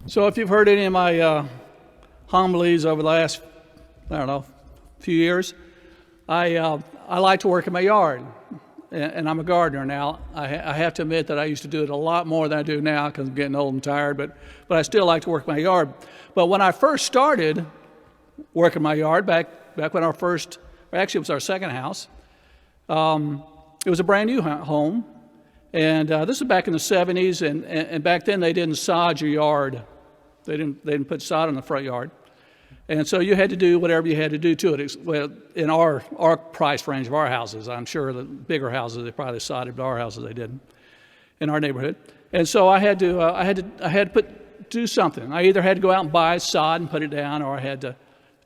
So if you've heard any of my homilies over the last, few years, I like to work in my yard, and I'm a gardener now. I have to admit that I used to do it a lot more than I do now because I'm getting old and tired, but I still like to work in my yard. But when I first started working my yard, back when it was our second house, it was a brand new home, and this was back in the 70s, and back then they didn't sod your yard. They didn't put sod in the front yard. And so you had to do whatever you had to do to it. Well, in our price range of our houses, I'm sure the bigger houses, they probably sodded, but our houses they didn't in our neighborhood. And so I had to do something. I either had to go out and buy sod and put it down, or I had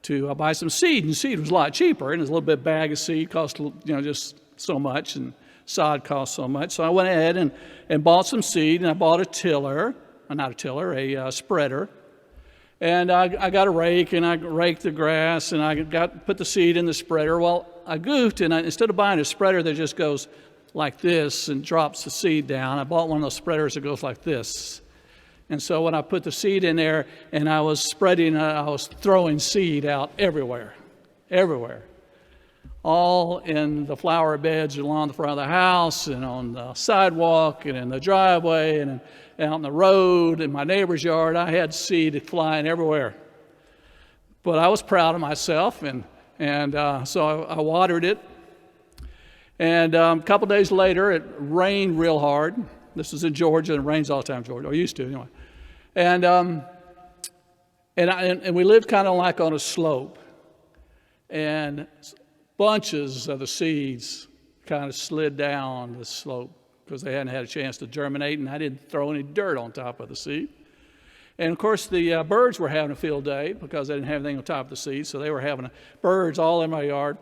to buy some seed. And seed was a lot cheaper, and a little bit bag of seed cost just so much, and sod cost so much. So I went ahead and bought some seed, and I bought a spreader. And I got a rake, and I raked the grass, and I put the seed in the spreader. Well, I goofed, and instead of buying a spreader that just goes like this and drops the seed down, I bought one of those spreaders that goes like this. And so when I put the seed in there and I was throwing seed out everywhere, all in the flower beds along the front of the house, and on the sidewalk, and in the driveway, and out on the road, in my neighbor's yard. I had seed flying everywhere. But I was proud of myself, and so I watered it. And a couple days later, it rained real hard. This is in Georgia, and it rains all the time in Georgia, or used to anyway. And we lived kind of like on a slope, and bunches of the seeds kind of slid down the slope because they hadn't had a chance to germinate, and I didn't throw any dirt on top of the seed. And of course, the birds were having a field day because they didn't have anything on top of the seed, so they were having birds all in my yard,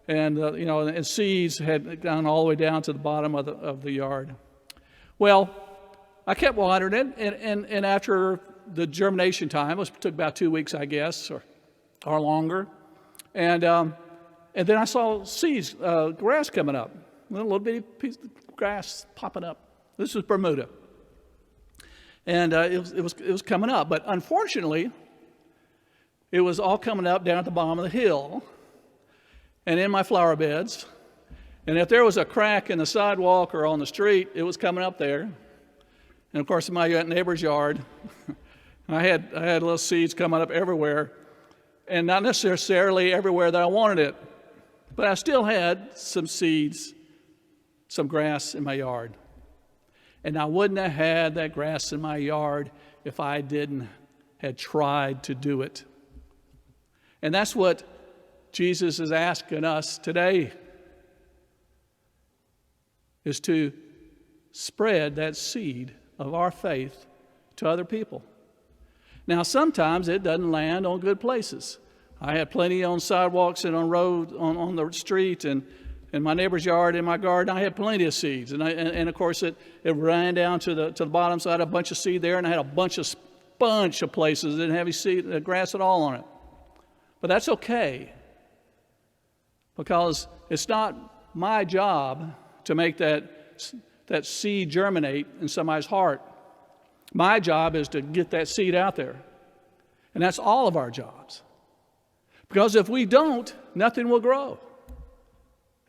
and and seeds had gone all the way down to the bottom of the yard. Well, I kept watering it, and after the germination time, it took about 2 weeks, I guess, or longer, and then I saw seeds, grass coming up, a little bitty piece of grass popping up. This was Bermuda, and it was coming up. But unfortunately, it was all coming up down at the bottom of the hill, and in my flower beds. And if there was a crack in the sidewalk or on the street, it was coming up there. And of course, in my neighbor's yard, I had little seeds coming up everywhere, and not necessarily everywhere that I wanted it. But I still had some seeds, some grass in my yard. And I wouldn't have had that grass in my yard if I had tried to do it. And that's what Jesus is asking us today, is to spread that seed of our faith to other people. Now, sometimes it doesn't land on good places. I had plenty on sidewalks and on roads, on the street, and in my neighbor's yard, in my garden. I had plenty of seeds, and of course it ran down to the bottom. So I had a bunch of seed there, and I had a bunch of places that didn't have any seed, grass at all on it. But that's okay, because it's not my job to make that seed germinate in somebody's heart. My job is to get that seed out there, and that's all of our jobs. Because if we don't, nothing will grow.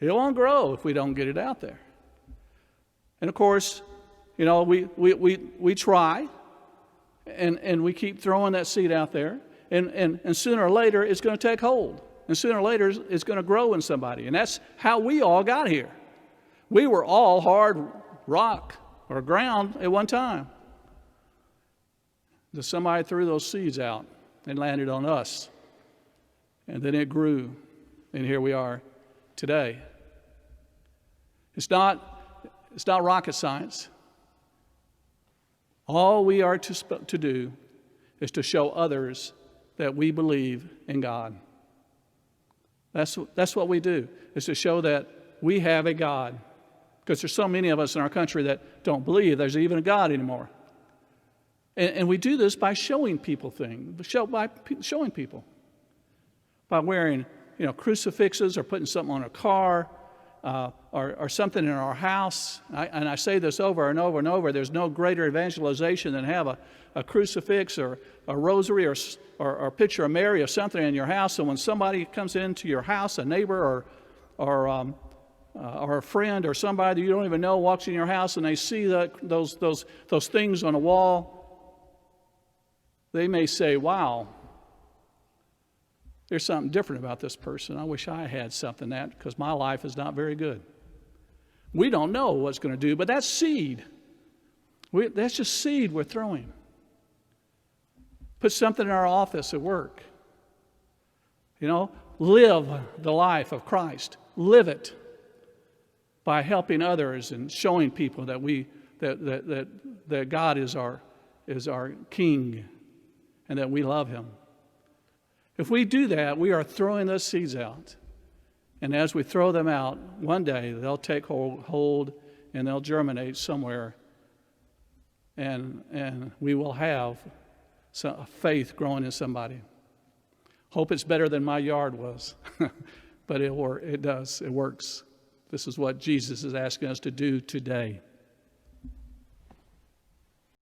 It won't grow if we don't get it out there. And of course, we try, and we keep throwing that seed out there, and sooner or later it's going to take hold, and sooner or later it's going to grow in somebody. And that's how we all got here. We were all hard rock or ground at one time. Somebody threw those seeds out and landed on us. And then it grew, and here we are today. It's not rocket science. All we are to do is to show others that we believe in God. That's what we do, is to show that we have a God. Because there's so many of us in our country that don't believe there's even a God anymore. And we do this by showing people things, by showing people. By wearing, crucifixes, or putting something on a car, or something in our house. And I say this over and over and over. There's no greater evangelization than have a crucifix or a rosary or a picture of Mary or something in your house. So when somebody comes into your house, a neighbor or a friend or somebody you don't even know walks in your house and they see those things on a wall, they may say, wow, there's something different about this person. I wish I had something that, because my life is not very good. We don't know what's going to do, but that's seed. That's just seed we're throwing. Put something in our office at work. Live the life of Christ. Live it by helping others and showing people that God is our King and that we love Him. If we do that, we are throwing those seeds out. And as we throw them out, one day they'll take hold and they'll germinate somewhere. And we will have faith growing in somebody. Hope it's better than my yard was. But it does. It works. This is what Jesus is asking us to do today.